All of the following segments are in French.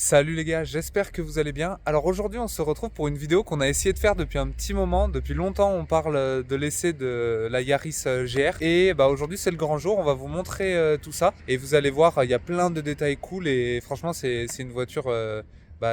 Salut les gars, j'espère que vous allez bien. Alors aujourd'hui on se retrouve pour une vidéo qu'on a essayé de faire depuis un petit moment. Depuis longtemps on parle de l'essai de la Yaris GR. Et aujourd'hui c'est le grand jour, on va vous montrer tout ça. Et vous allez voir, il y a plein de détails cool et franchement c'est une voiture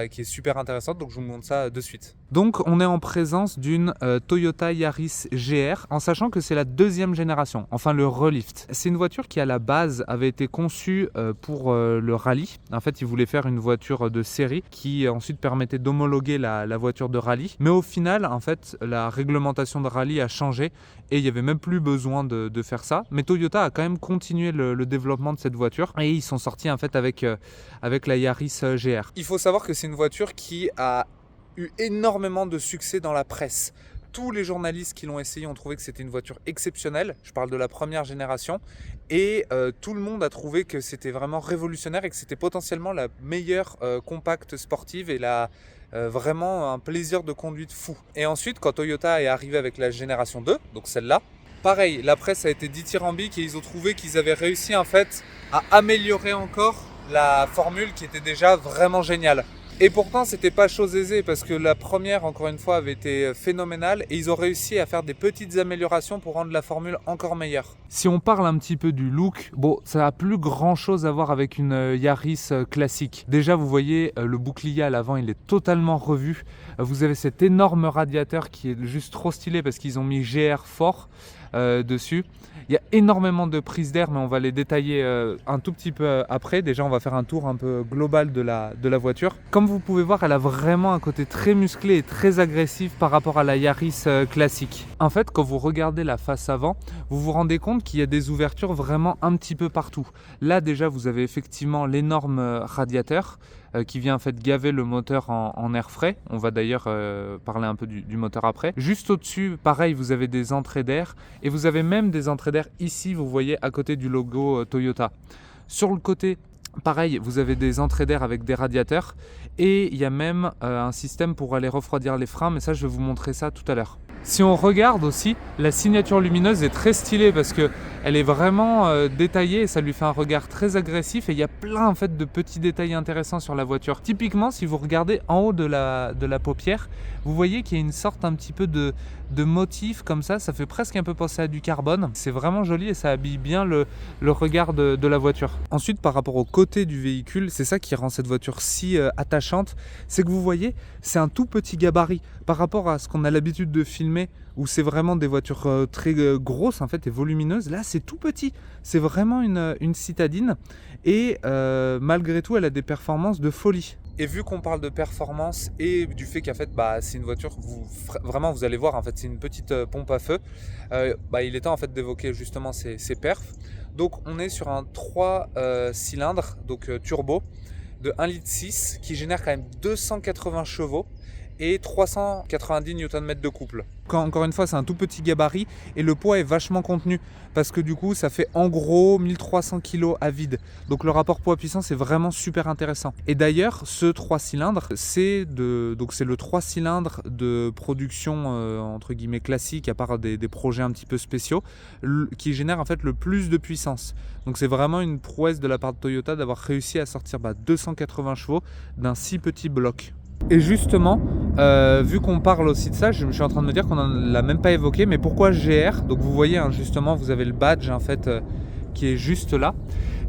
qui est super intéressante. Donc je vous montre ça de suite. Donc on est en présence d'une Toyota Yaris GR, en sachant que c'est la deuxième génération, enfin le relift. C'est une voiture qui à la base avait été conçue pour le rallye. En fait ils voulaient faire une voiture de série qui ensuite permettait d'homologuer la voiture de rallye. Mais au final en fait la réglementation de rallye a changé et il n'y avait même plus besoin de faire ça. Mais Toyota a quand même continué le développement de cette voiture et ils sont sortis en fait avec la Yaris GR. Il faut savoir que c'est une voiture qui a eu énormément de succès dans la presse. Tous les journalistes qui l'ont essayé ont trouvé que c'était une voiture exceptionnelle. Je parle de la première génération. Et tout le monde a trouvé que c'était vraiment révolutionnaire et que c'était potentiellement la meilleure compacte sportive et vraiment un plaisir de conduite fou. Et ensuite, quand Toyota est arrivé avec la génération 2, donc celle-là, pareil, la presse a été dithyrambique et ils ont trouvé qu'ils avaient réussi en fait à améliorer encore la formule qui était déjà vraiment géniale. Et pourtant, c'était pas chose aisée parce que la première, encore une fois, avait été phénoménale et ils ont réussi à faire des petites améliorations pour rendre la formule encore meilleure. Si on parle un petit peu du look, bon, ça n'a plus grand chose à voir avec une Yaris classique. Déjà, vous voyez, le bouclier à l'avant, il est totalement revu. Vous avez cet énorme radiateur qui est juste trop stylé parce qu'ils ont mis GR fort dessus. Il y a énormément de prises d'air, mais on va les détailler un tout petit peu après. Déjà, on va faire un tour un peu global de la voiture. Comme vous pouvez voir, elle a vraiment un côté très musclé et très agressif par rapport à la Yaris classique. En fait, quand vous regardez la face avant, vous vous rendez compte qu'il y a des ouvertures vraiment un petit peu partout. Là, déjà, vous avez effectivement l'énorme radiateur qui vient en fait gaver le moteur en air frais. On va d'ailleurs parler un peu du moteur après. Juste au-dessus, pareil, vous avez des entrées d'air et vous avez même des entrées d'air ici, vous voyez, à côté du logo Toyota. Sur le côté, pareil, vous avez des entrées d'air avec des radiateurs et il y a même un système pour aller refroidir les freins, mais ça, je vais vous montrer ça tout à l'heure. Si on regarde aussi, la signature lumineuse est très stylée parce qu'elle est vraiment détaillée et ça lui fait un regard très agressif et il y a plein en fait de petits détails intéressants sur la voiture. Typiquement, si vous regardez en haut de la paupière, vous voyez qu'il y a une sorte un petit peu de motif comme ça fait presque un peu penser à du carbone. C'est vraiment joli et ça habille bien le regard de la voiture. Ensuite, par rapport au côté du véhicule, c'est ça qui rend cette voiture si attachante, c'est que vous voyez, c'est un tout petit gabarit par rapport à ce qu'on a l'habitude de filmer où c'est vraiment des voitures très grosses en fait et volumineuses. Là, c'est tout petit, c'est vraiment une citadine et malgré tout, elle a des performances de folie. Et vu qu'on parle de performance et du fait qu'en fait c'est une voiture, vraiment vous allez voir en fait c'est une petite pompe à feu, il est temps en fait d'évoquer justement ces perfs. Donc on est sur un 3 cylindres, donc turbo, de 1,6 litre qui génère quand même 280 chevaux et 390 Nm de couple. Encore une fois, c'est un tout petit gabarit et le poids est vachement contenu parce que du coup, ça fait en gros 1300 kg à vide. Donc le rapport poids-puissance est vraiment super intéressant. Et d'ailleurs, ce 3 cylindres, c'est le 3 cylindres de production entre guillemets classique, à part des projets un petit peu spéciaux, qui génère en fait le plus de puissance. Donc c'est vraiment une prouesse de la part de Toyota d'avoir réussi à sortir 280 chevaux d'un si petit bloc. Et justement, vu qu'on parle aussi de ça, je suis en train de me dire qu'on ne l'a même pas évoqué, mais pourquoi GR? Donc vous voyez, justement, vous avez le badge en fait qui est juste là.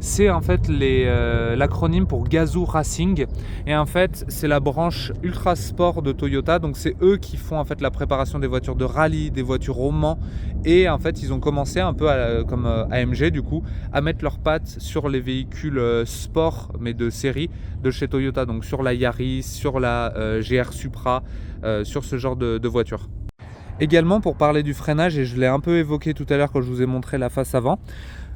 C'est en fait l'acronyme pour Gazoo Racing et en fait c'est la branche ultra sport de Toyota, donc c'est eux qui font en fait la préparation des voitures de rallye, des voitures au Mans et en fait ils ont commencé un peu comme AMG du coup à mettre leurs pattes sur les véhicules sport mais de série de chez Toyota, donc sur la Yaris, sur la GR Supra, sur ce genre de voiture. Également pour parler du freinage, et je l'ai un peu évoqué tout à l'heure quand je vous ai montré la face avant,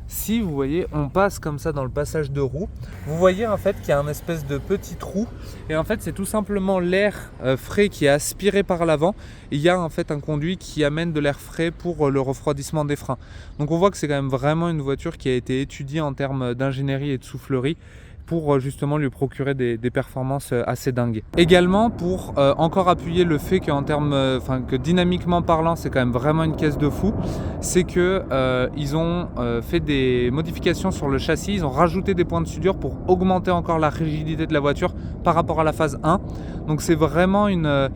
si vous voyez, on passe comme ça dans le passage de roue, vous voyez en fait qu'il y a un espèce de petit trou et en fait c'est tout simplement l'air frais qui est aspiré par l'avant. Il y a en fait un conduit qui amène de l'air frais pour le refroidissement des freins. Donc on voit que c'est quand même vraiment une voiture qui a été étudiée en termes d'ingénierie et de soufflerie pour justement lui procurer des performances assez dingues. Également pour encore appuyer le fait qu'en termes, que dynamiquement parlant c'est quand même vraiment une caisse de fou, c'est que ils ont fait des modifications sur le châssis, ils ont rajouté des points de soudure pour augmenter encore la rigidité de la voiture par rapport à la phase 1. Donc c'est vraiment une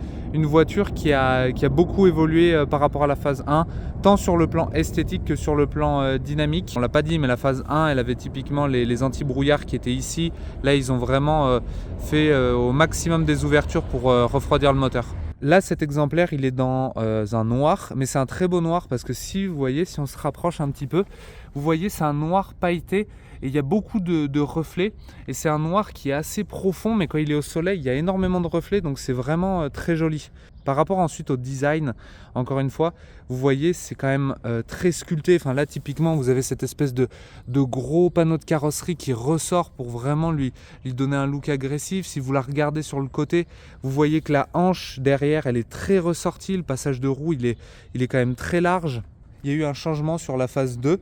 voiture qui a beaucoup évolué par rapport à la phase 1, tant sur le plan esthétique que sur le plan dynamique. On l'a pas dit, mais la phase 1 elle avait typiquement les anti-brouillards qui étaient ici. Là ils ont vraiment fait au maximum des ouvertures pour refroidir le moteur. Là cet exemplaire il est dans un noir, mais c'est un très beau noir parce que si vous voyez, si on se rapproche un petit peu, vous voyez c'est un noir pailleté et il y a beaucoup de reflets et c'est un noir qui est assez profond, mais quand il est au soleil il y a énormément de reflets, donc c'est vraiment très joli. Par rapport ensuite au design, encore une fois, vous voyez c'est quand même très sculpté. Enfin là typiquement vous avez cette espèce de gros panneau de carrosserie qui ressort pour vraiment lui donner un look agressif. Si vous la regardez sur le côté, vous voyez que la hanche derrière elle est très ressortie, le passage de roue il est quand même très large. Il y a eu un changement sur la phase 2.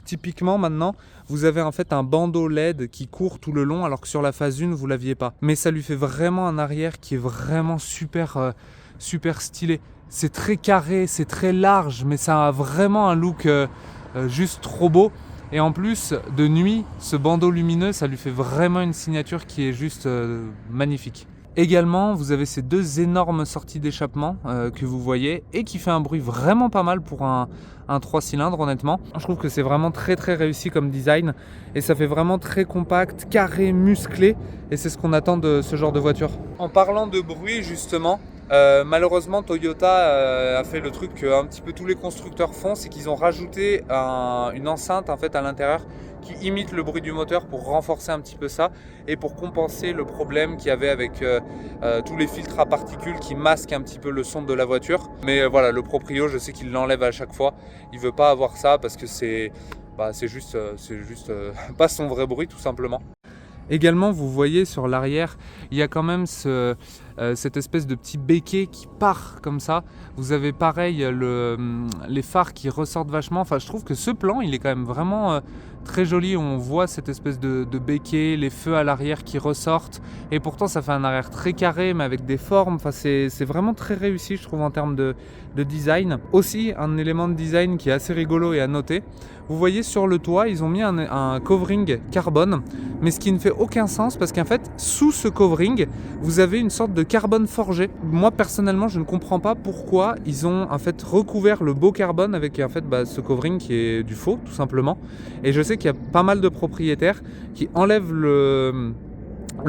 Typiquement maintenant vous avez en fait un bandeau LED qui court tout le long, alors que sur la phase 1 vous l'aviez pas, mais ça lui fait vraiment un arrière qui est vraiment super stylé. C'est très carré, c'est très large, mais ça a vraiment un look juste trop beau. Et en plus de nuit, ce bandeau lumineux ça lui fait vraiment une signature qui est juste magnifique. Également, vous avez ces deux énormes sorties d'échappement que vous voyez et qui fait un bruit vraiment pas mal pour un 3 cylindres honnêtement. Je trouve que c'est vraiment très réussi comme design et ça fait vraiment très compact, carré, musclé, et c'est ce qu'on attend de ce genre de voiture. En parlant de bruit justement, malheureusement Toyota a fait le truc qu'un petit peu tous les constructeurs font, c'est qu'ils ont rajouté une enceinte en fait à l'intérieur qui imite le bruit du moteur pour renforcer un petit peu ça et pour compenser le problème qu'il y avait avec tous les filtres à particules qui masquent un petit peu le son de la voiture. Mais voilà, le proprio, je sais qu'il l'enlève à chaque fois. Il veut pas avoir ça parce que c'est juste pas son vrai bruit tout simplement. Également, vous voyez sur l'arrière, il y a quand même cette espèce de petit béquet qui part comme ça. Vous avez pareil les phares qui ressortent vachement. Enfin, je trouve que ce plan, il est quand même vraiment très joli. On voit cette espèce de béquet, les feux à l'arrière qui ressortent. Et pourtant, ça fait un arrière très carré, mais avec des formes. Enfin, c'est vraiment très réussi, je trouve, en termes de design. Aussi, un élément de design qui est assez rigolo et à noter. Vous voyez sur le toit, ils ont mis un covering carbone, mais ce qui ne fait aucun sens parce qu'en fait, sous ce covering, vous avez une sorte de carbone forgé. Moi, personnellement, je ne comprends pas pourquoi ils ont en fait recouvert le beau carbone avec en fait ce covering qui est du faux, tout simplement. Et je sais qu'il y a pas mal de propriétaires qui enlèvent le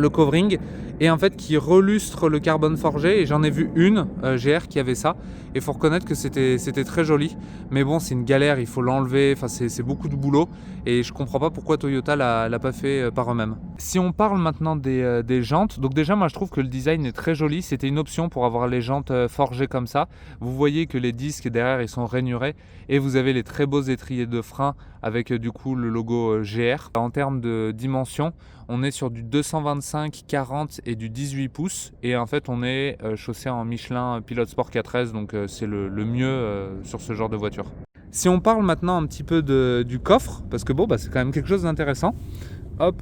covering et en fait qui relustre le carbone forgé, et j'en ai vu une GR qui avait ça et il faut reconnaître que c'était très joli, mais bon c'est une galère, il faut l'enlever, enfin c'est beaucoup de boulot et je comprends pas pourquoi Toyota l'a pas fait par eux-mêmes. Si on parle maintenant des jantes, donc déjà moi je trouve que le design est très joli, c'était une option pour avoir les jantes forgées comme ça. Vous voyez que les disques derrière ils sont rainurés et vous avez les très beaux étriers de frein avec du coup le logo GR. En termes de dimension, on est sur du 225, 40 et du 18 pouces. Et en fait, on est chaussé en Michelin Pilot Sport 4S, donc c'est le mieux sur ce genre de voiture. Si on parle maintenant un petit peu du coffre, parce que bon, c'est quand même quelque chose d'intéressant. Hop,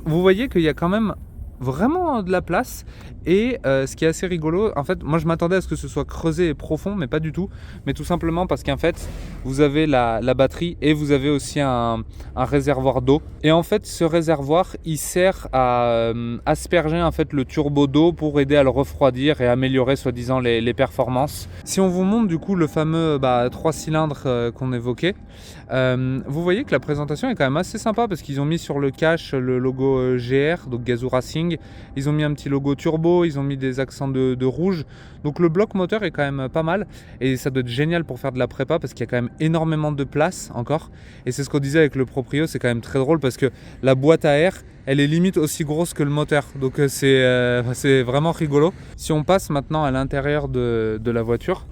vous voyez qu'il y a quand même vraiment de la place. Et ce qui est assez rigolo, en fait moi je m'attendais à ce que ce soit creusé et profond, mais pas du tout, mais tout simplement parce qu'en fait vous avez la batterie et vous avez aussi un réservoir d'eau, et en fait ce réservoir il sert à asperger en fait le turbo d'eau pour aider à le refroidir et améliorer soi-disant les performances. Si on vous montre du coup le fameux 3 cylindres qu'on évoquait, vous voyez que la présentation est quand même assez sympa parce qu'ils ont mis sur le cache le logo GR, donc Gazoo Racing, ils ont mis un petit logo turbo, ils ont mis des accents de rouge, donc le bloc moteur est quand même pas mal et ça doit être génial pour faire de la prépa parce qu'il y a quand même énormément de place encore, et c'est ce qu'on disait avec le proprio, c'est quand même très drôle parce que la boîte à air elle est limite aussi grosse que le moteur, donc c'est vraiment rigolo. Si on passe maintenant à l'intérieur de la voiture,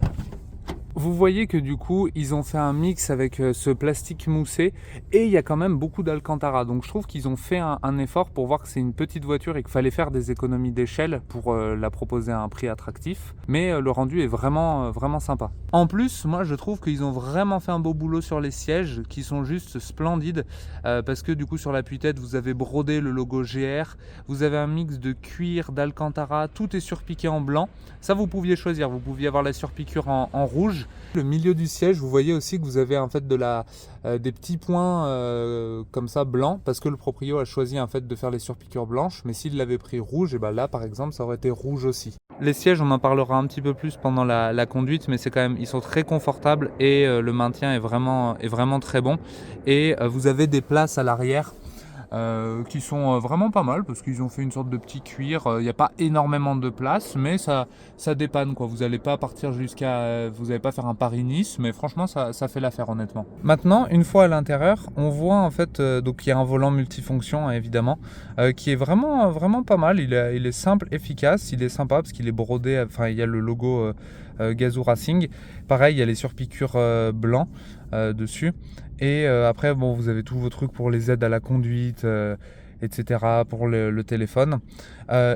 Vous voyez que du coup, ils ont fait un mix avec ce plastique moussé et il y a quand même beaucoup d'Alcantara. Donc je trouve qu'ils ont fait un effort pour voir que c'est une petite voiture et qu'il fallait faire des économies d'échelle pour la proposer à un prix attractif. Mais le rendu est vraiment sympa. En plus, moi je trouve qu'ils ont vraiment fait un beau boulot sur les sièges qui sont juste splendides parce que du coup sur l'appui-tête, vous avez brodé le logo GR, vous avez un mix de cuir, d'Alcantara, tout est surpiqué en blanc. Ça, vous pouviez choisir, vous pouviez avoir la surpiqûre en rouge. Le milieu du siège, vous voyez aussi que vous avez en fait des petits points comme ça blancs parce que le proprio a choisi en fait de faire les surpiqûres blanches, mais s'il l'avait pris rouge, et ben là par exemple ça aurait été rouge aussi. Les sièges, on en parlera un petit peu plus pendant la conduite, mais c'est quand même, ils sont très confortables et le maintien est vraiment très bon. Et vous avez des places à l'arrière qui sont vraiment pas mal parce qu'ils ont fait une sorte de petit cuir. Il n'y a pas énormément de place, mais ça dépanne quoi. Vous n'allez pas partir vous n'allez pas faire un Paris-Nice, mais franchement ça fait l'affaire honnêtement. Maintenant, une fois à l'intérieur, on voit en fait donc il y a un volant multifonction hein, évidemment, qui est vraiment pas mal. Il est simple, efficace, il est sympa parce qu'il est brodé. Enfin, il y a le logo Gazoo Racing. Pareil, il y a les surpiqûres blancs dessus. Et après, bon, vous avez tous vos trucs pour les aides à la conduite, etc., pour le téléphone.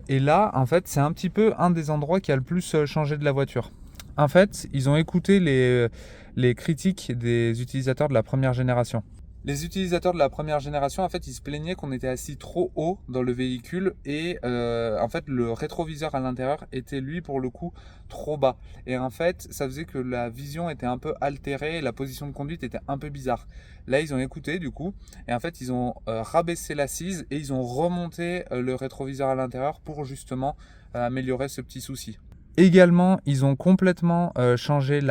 Et là, en fait, c'est un petit peu un des endroits qui a le plus changé de la voiture. En fait, ils ont écouté les critiques des utilisateurs de la première génération. Les utilisateurs de la première génération, en fait, ils se plaignaient qu'on était assis trop haut dans le véhicule et en fait, le rétroviseur à l'intérieur était lui pour le coup trop bas. Et en fait, ça faisait que la vision était un peu altérée et la position de conduite était un peu bizarre. Là, ils ont écouté du coup et en fait, ils ont rabaissé l'assise et ils ont remonté le rétroviseur à l'intérieur pour justement améliorer ce petit souci. Également, ils ont complètement changé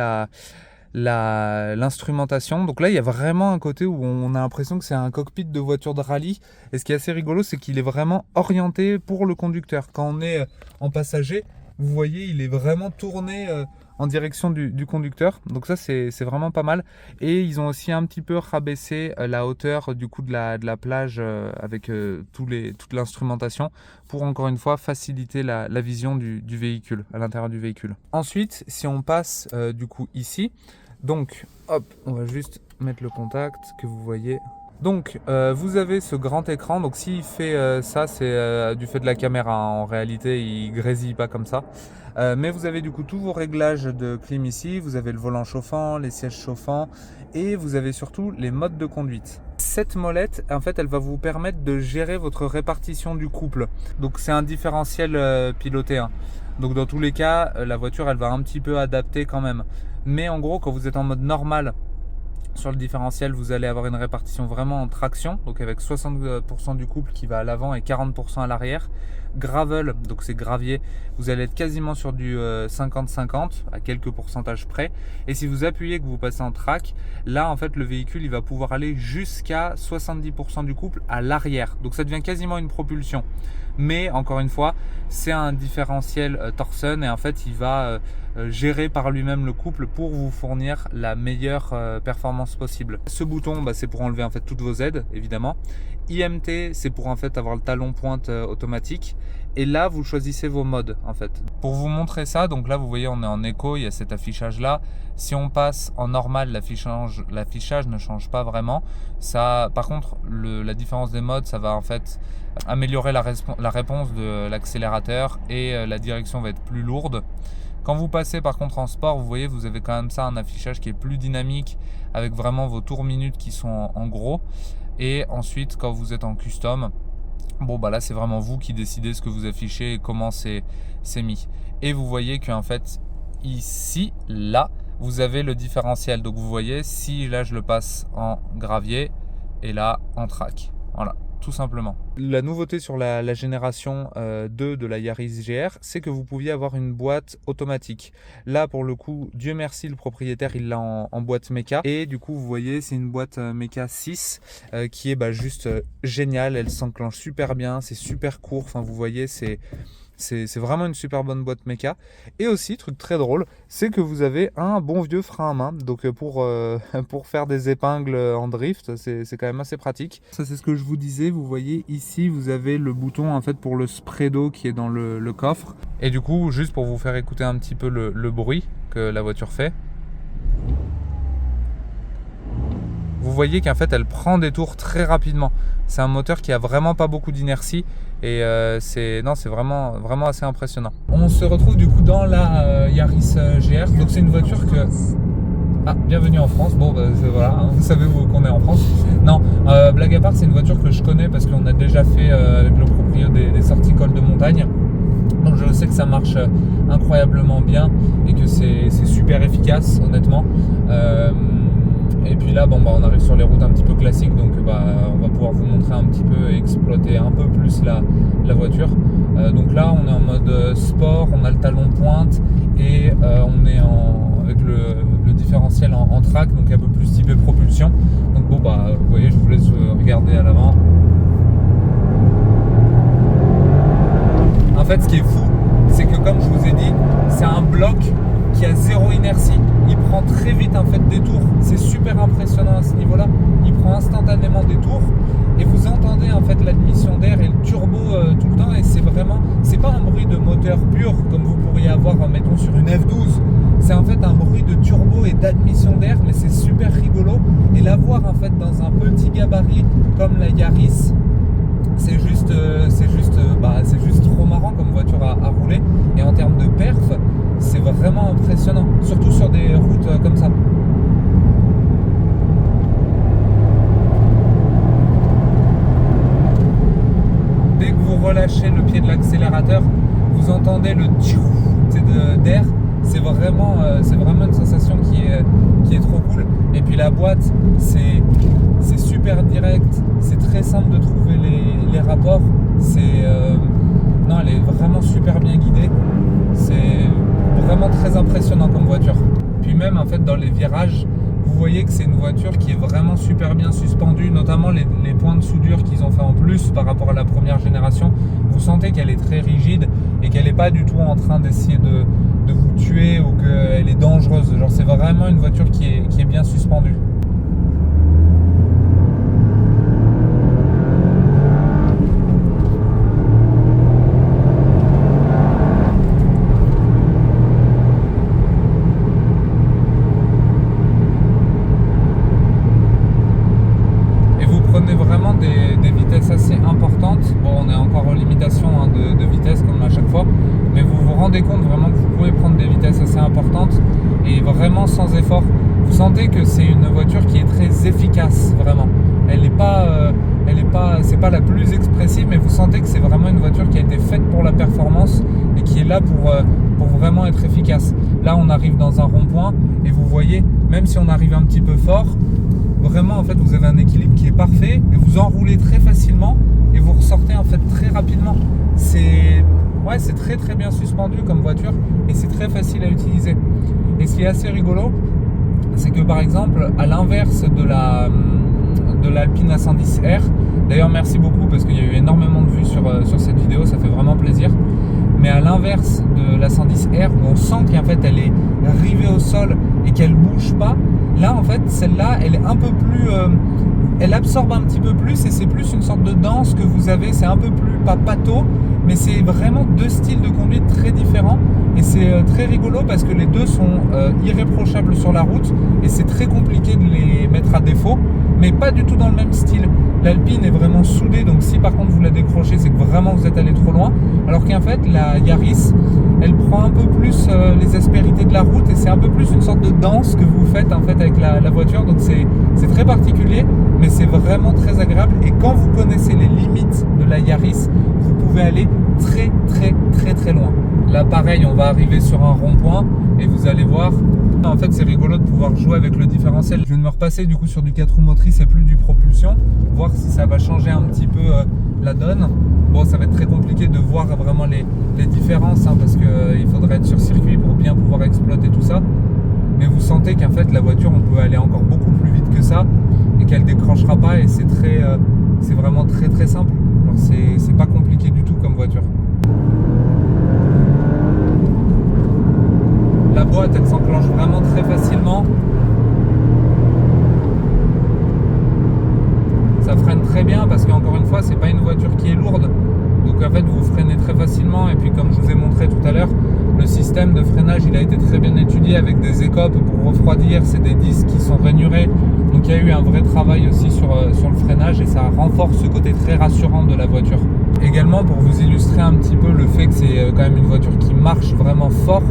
l'instrumentation. Donc là, il y a vraiment un côté où on a l'impression que c'est un cockpit de voiture de rallye. Et ce qui est assez rigolo, c'est qu'il est vraiment orienté pour le conducteur. Quand on est en passager, vous voyez, il est vraiment tourné en direction du conducteur. Donc ça, c'est vraiment pas mal. Et ils ont aussi un petit peu rabaissé la hauteur du coup de la plage avec toute l'instrumentation pour encore une fois faciliter la vision du véhicule, à l'intérieur du véhicule. Ensuite, si on passe du coup ici, donc hop, on va juste mettre le contact que vous voyez. Donc vous avez ce grand écran, donc s'il fait ça c'est du fait de la caméra, hein. En réalité il grésille pas comme ça. Mais vous avez du coup tous vos réglages de clim ici, vous avez le volant chauffant, les sièges chauffants et vous avez surtout les modes de conduite. Cette molette en fait elle va vous permettre de gérer votre répartition du couple. Donc c'est un différentiel piloté hein. Donc dans tous les cas la voiture elle va un petit peu adapter quand même. Mais en gros quand vous êtes en mode normal sur le différentiel, vous allez avoir une répartition vraiment en traction, donc avec 60% du couple qui va à l'avant et 40% à l'arrière. Gravel, donc c'est gravier, vous allez être quasiment sur du 50-50 à quelques pourcentages près. Et si vous appuyez que vous passez en track, là en fait le véhicule il va pouvoir aller jusqu'à 70% du couple à l'arrière. Donc ça devient quasiment une propulsion. Mais encore une fois, c'est un différentiel Torsen et en fait il va gérer par lui-même le couple pour vous fournir la meilleure performance possible. Ce bouton, c'est pour enlever en fait toutes vos aides évidemment. IMT, c'est pour en fait avoir le talon pointe automatique. Et là, vous choisissez vos modes en fait. Pour vous montrer ça, donc là vous voyez on est en éco, il y a cet affichage là. Si on passe en normal, l'affichage ne change pas vraiment. Ça, par contre, la différence des modes, ça va en fait améliorer la réponse de l'accélérateur et la direction va être plus lourde. Quand vous passez par contre en sport, vous voyez, vous avez quand même ça, un affichage qui est plus dynamique avec vraiment vos tours minutes qui sont en gros. Et ensuite, quand vous êtes en custom, bon là c'est vraiment vous qui décidez ce que vous affichez et comment c'est mis. Et vous voyez qu'en fait ici, là, vous avez le différentiel. Donc vous voyez, si là je le passe en gravier et là en track. Voilà, tout simplement. La nouveauté sur la génération 2 de la Yaris GR, c'est que vous pouviez avoir une boîte automatique. Là, pour le coup, Dieu merci, le propriétaire, il l'a en boîte méca. Et du coup, vous voyez, c'est une boîte méca 6 qui est juste géniale. Elle s'enclenche super bien, c'est super court. Enfin, vous voyez, c'est vraiment une super bonne boîte méca. Et aussi, truc très drôle, c'est que vous avez un bon vieux frein à main. Donc pour faire des épingles en drift, c'est quand même assez pratique. Ça c'est ce que je vous disais, vous voyez ici vous avez le bouton en fait pour le spray d'eau qui est dans le coffre. Et du coup, juste pour vous faire écouter un petit peu le bruit que la voiture fait. vous voyez qu'en fait elle prend des tours très rapidement. C'est un moteur qui a vraiment pas beaucoup d'inertie et c'est vraiment assez impressionnant. On se retrouve du coup dans la Yaris GR. Donc c'est une voiture que... Ah, bienvenue en France. Bon, voilà, hein, vous savez qu'on est en France. Non, blague à part, c'est une voiture que je connais parce qu'on a déjà fait avec le proprio des sorties col de montagne. Donc je sais que ça marche incroyablement bien et que c'est super efficace, honnêtement. Et puis là, on arrive sur les routes un petit peu classiques, donc on va pouvoir vous montrer un petit peu et exploiter un peu plus la voiture. Donc là, on est en mode sport, on a le talon pointe et on est avec le différentiel en track, donc un peu plus typé propulsion. Donc vous voyez, je vous laisse regarder à l'avant. En fait, ce qui est fou, c'est que comme je vous ai dit, c'est un bloc qui a zéro inertie. Il prend très vite en fait des tours. C'est super impressionnant à ce niveau-là. Il prend instantanément des tours et vous entendez en fait l'admission d'air et le turbo tout le temps. Et c'est pas un bruit de moteur pur comme vous pourriez avoir, mettons, sur une F12. C'est en fait un bruit de turbo et d'admission d'air, mais c'est super rigolo. Et l'avoir en fait dans un petit gabarit comme la Yaris, c'est juste trop marrant comme voiture à rouler. Et en termes de perf, c'est vraiment impressionnant, surtout sur des routes comme ça. Dès que vous relâchez le pied de l'accélérateur, vous entendez le tchou d'air. C'est vraiment une sensation qui est trop cool. Et puis la boîte, c'est super direct, c'est très simple de trouver les rapports. Elle est vraiment super bien guidée. C'est vraiment très impressionnant comme voiture. Puis même en fait dans les virages, vous voyez que c'est une voiture qui est vraiment super bien suspendue, notamment les points de soudure qu'ils ont fait en plus par rapport à la première génération. Vous sentez qu'elle est très rigide et qu'elle n'est pas du tout en train d'essayer de vous tuer ou qu'elle est dangereuse. Genre c'est vraiment une voiture qui est bien suspendue. Vraiment des vitesses assez importantes. Bon, on est encore en limitation de vitesse comme à chaque fois, mais vous vous rendez compte vraiment que vous pouvez prendre des vitesses assez importantes et vraiment sans effort. Vous sentez que c'est une voiture qui est très efficace, vraiment. C'est pas la plus expressive, mais vous sentez que c'est vraiment une voiture qui a été faite pour la performance et qui est là pour vraiment être efficace. Là, on arrive dans un rond-point et vous voyez, même si on arrive un petit peu fort, vraiment en fait vous avez un équilibre qui est parfait et vous enroulez très facilement et vous ressortez en fait très rapidement. C'est très très bien suspendu comme voiture et c'est très facile à utiliser. Et ce qui est assez rigolo, c'est que par exemple à l'inverse de l'Alpine A110R, d'ailleurs merci beaucoup parce qu'il y a eu énormément de vues sur cette vidéo, ça fait vraiment plaisir. Mais à l'inverse de la 110R où on sent qu'en fait elle est rivée au sol et qu'elle bouge pas, là en fait celle-là elle est un peu plus elle absorbe un petit peu plus et c'est plus une sorte de danse que vous avez. C'est un peu plus, pas pâteau, mais c'est vraiment deux styles de conduite très différents et c'est très rigolo parce que les deux sont irréprochables sur la route et c'est très compliqué de les mettre à défaut, mais pas du tout dans le même style. L'Alpine est vraiment soudée, donc si par contre vous la décrochez, c'est que vraiment vous êtes allé trop loin, alors qu'en fait la Yaris elle prend un peu plus les aspérités de la route et c'est un peu plus une sorte de danse que vous faites en fait avec la voiture. Donc c'est très particulier, mais c'est vraiment très agréable. Et quand vous connaissez les limites de la Yaris, vous pouvez aller très très très très loin. Là pareil, on va arriver sur un rond-point et vous allez voir, en fait c'est rigolo de pouvoir jouer avec le différentiel. Je viens de me repasser du coup sur du 4 roues motrices et plus du propulsion, voir si ça va changer un petit peu la donne. Bon, ça va être très compliqué de voir vraiment les différences parce qu'il faudrait être sur circuit pour bien pouvoir exploiter tout ça. Mais vous sentez qu'en fait la voiture on peut aller encore beaucoup plus vite que ça et qu'elle décrochera pas et c'est vraiment très très simple. Alors c'est pas compliqué du tout comme voiture. La boîte elle s'enclenche vraiment très facilement. Ça freine très bien parce qu'encore une fois c'est pas une voiture qui est lourde, donc en fait vous freinez très facilement. Et puis comme je vous ai montré tout à l'heure, Le système de freinage, il a été très bien étudié avec des écopes pour refroidir. C'est des disques qui sont rainurés. Donc il y a eu un vrai travail aussi sur le freinage et ça renforce ce côté très rassurant de la voiture. Également, pour vous illustrer un petit peu le fait que c'est quand même une voiture qui marche vraiment fort,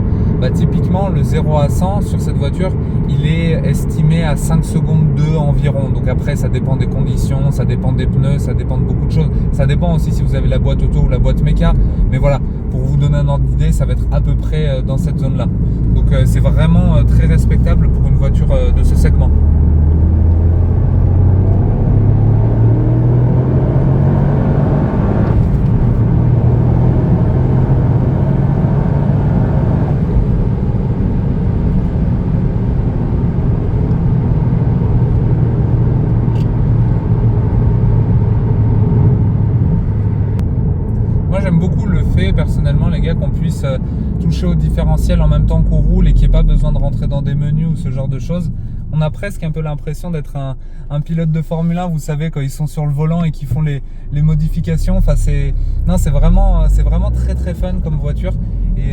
typiquement le 0 à 100 sur cette voiture, il est estimé à 5 secondes 2 environ. Donc après, ça dépend des conditions, ça dépend des pneus, ça dépend de beaucoup de choses. Ça dépend aussi si vous avez la boîte auto ou la boîte méca. Mais voilà, pour vous donner un ordre d'idée, ça va être à peu près dans cette zone-là. Donc c'est vraiment très respectable pour une voiture de ce segment. Moi j'aime beaucoup le fait personnellement les gars qu'on puisse toucher au différentiel en même temps qu'on roule et qu'il n'y ait pas besoin de rentrer dans des menus ou ce genre de choses. On a presque un peu l'impression d'être un pilote de Formule 1, vous savez, quand ils sont sur le volant et qu'ils font les modifications. Enfin, c'est vraiment très très fun comme voiture. Et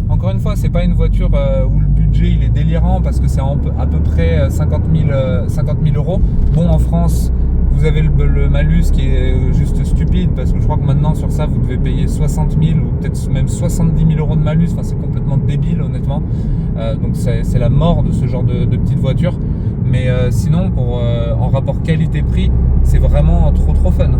encore une fois, c'est pas une voiture où le budget il est délirant parce que c'est à peu près 50 000 euros. Bon, en France, vous avez le malus qui est juste stupide parce que je crois que maintenant sur ça vous devez payer 60 000 ou peut-être même 70 000 euros de malus. Enfin, c'est complètement débile honnêtement. Donc c'est la mort de ce genre de petite voiture. Mais sinon, en rapport qualité-prix, c'est vraiment trop fun.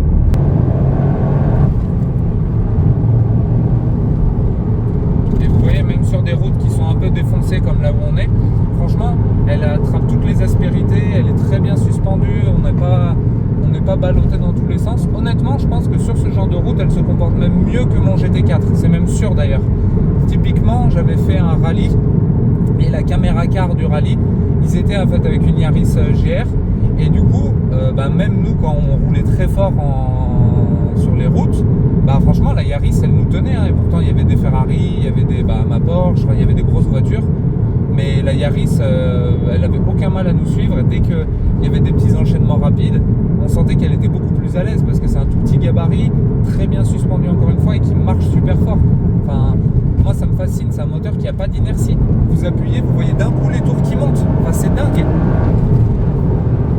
Et vous voyez, même sur des routes qui sont un peu défoncées comme là où on est, franchement, elle attrape toutes les aspérités, elle est très bien suspendue, on n'est pas ballotté dans tous les sens. Honnêtement, je pense que sur ce genre de route, elle se comporte même mieux que mon GT4. C'est même sûr d'ailleurs. Typiquement, j'avais fait un rallye et la caméra car du rallye, ils étaient en fait avec une Yaris GR. Et du coup, même nous, quand on roulait très fort sur les routes, franchement, la Yaris, elle nous tenait. Et pourtant, il y avait des Ferrari, il y avait ma Porsche, il y avait des grosses voitures. Mais la Yaris, elle avait aucun mal à nous suivre. Et dès qu'il y avait des petits enchaînements rapides, on sentait qu'elle était beaucoup plus à l'aise parce que c'est un tout petit gabarit, très bien suspendu encore une fois et qui marche super fort. Enfin, moi, ça me fascine. C'est un moteur qui n'a pas d'inertie. Vous appuyez, vous voyez d'un coup les tours qui montent. Enfin, c'est dingue.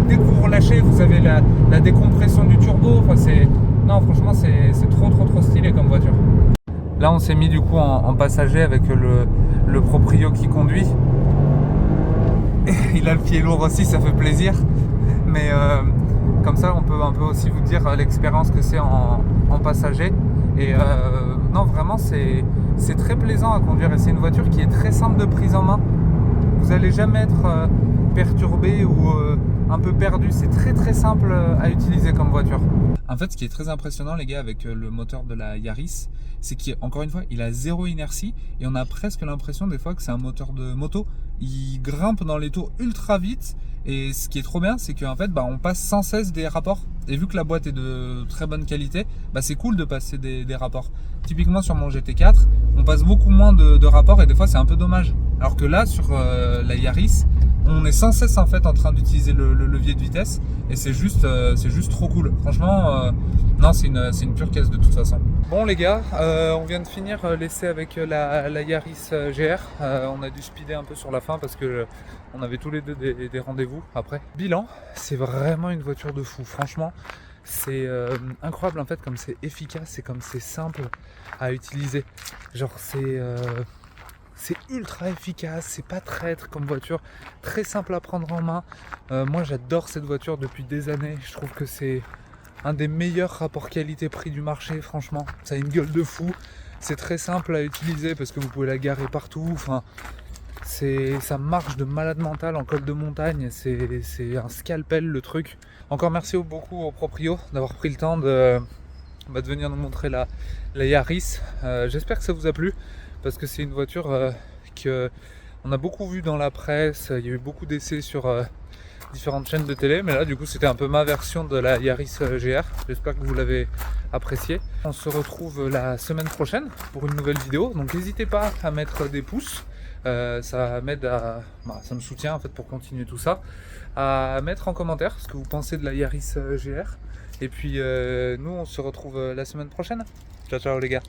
Dès que vous relâchez, vous avez la décompression du turbo. Enfin, non, franchement, c'est trop stylé comme voiture. Là, on s'est mis du coup en passager avec le proprio qui conduit. Il a le pied lourd aussi, ça fait plaisir. Mais comme ça, on peut un peu aussi vous dire l'expérience que c'est en passager. Et non, vraiment, c'est très plaisant à conduire. Et c'est une voiture qui est très simple de prise en main. Vous n'allez jamais être perturbé ou un peu perdu. C'est très simple à utiliser comme voiture. En fait, ce qui est très impressionnant, les gars, avec le moteur de la Yaris, c'est qu'encore une fois, il a zéro inertie et on a presque l'impression des fois que c'est un moteur de moto. Il grimpe dans les tours ultra vite et ce qui est trop bien, c'est qu'en fait, on passe sans cesse des rapports. Et vu que la boîte est de très bonne qualité, c'est cool de passer des rapports. Typiquement sur mon GT4, on passe beaucoup moins de rapports et des fois c'est un peu dommage. Alors que là, sur la Yaris, on est sans cesse en fait en train d'utiliser le levier de vitesse et c'est juste trop cool. Franchement, non, c'est une pure caisse de toute façon. Bon les gars, on vient de finir l'essai avec la Yaris GR. On a dû speeder un peu sur la fin parce que on avait tous les deux des rendez-vous après. Bilan, c'est vraiment une voiture de fou. Franchement, c'est incroyable en fait comme c'est efficace et comme c'est simple à utiliser. Genre c'est ultra efficace, c'est pas traître comme voiture, très simple à prendre en main. Moi j'adore cette voiture depuis des années, je trouve que c'est un des meilleurs rapports qualité-prix du marché, franchement. Ça a une gueule de fou, c'est très simple à utiliser parce que vous pouvez la garer partout. Enfin, ça marche de malade mental en col de montagne, c'est un scalpel le truc. Encore merci beaucoup au proprio d'avoir pris le temps de venir nous montrer la Yaris. J'espère que ça vous a plu parce que c'est une voiture qu'on a beaucoup vu dans la presse. Il y a eu beaucoup d'essais sur différentes chaînes de télé, mais là du coup c'était un peu ma version de la Yaris GR. J'espère que vous l'avez apprécié. On se retrouve la semaine prochaine pour une nouvelle vidéo, donc n'hésitez pas à mettre des pouces. Ça m'aide ça me soutient en fait pour continuer tout ça, à mettre en commentaire ce que vous pensez de la Yaris GR. Et puis nous on se retrouve la semaine prochaine. Ciao les gars.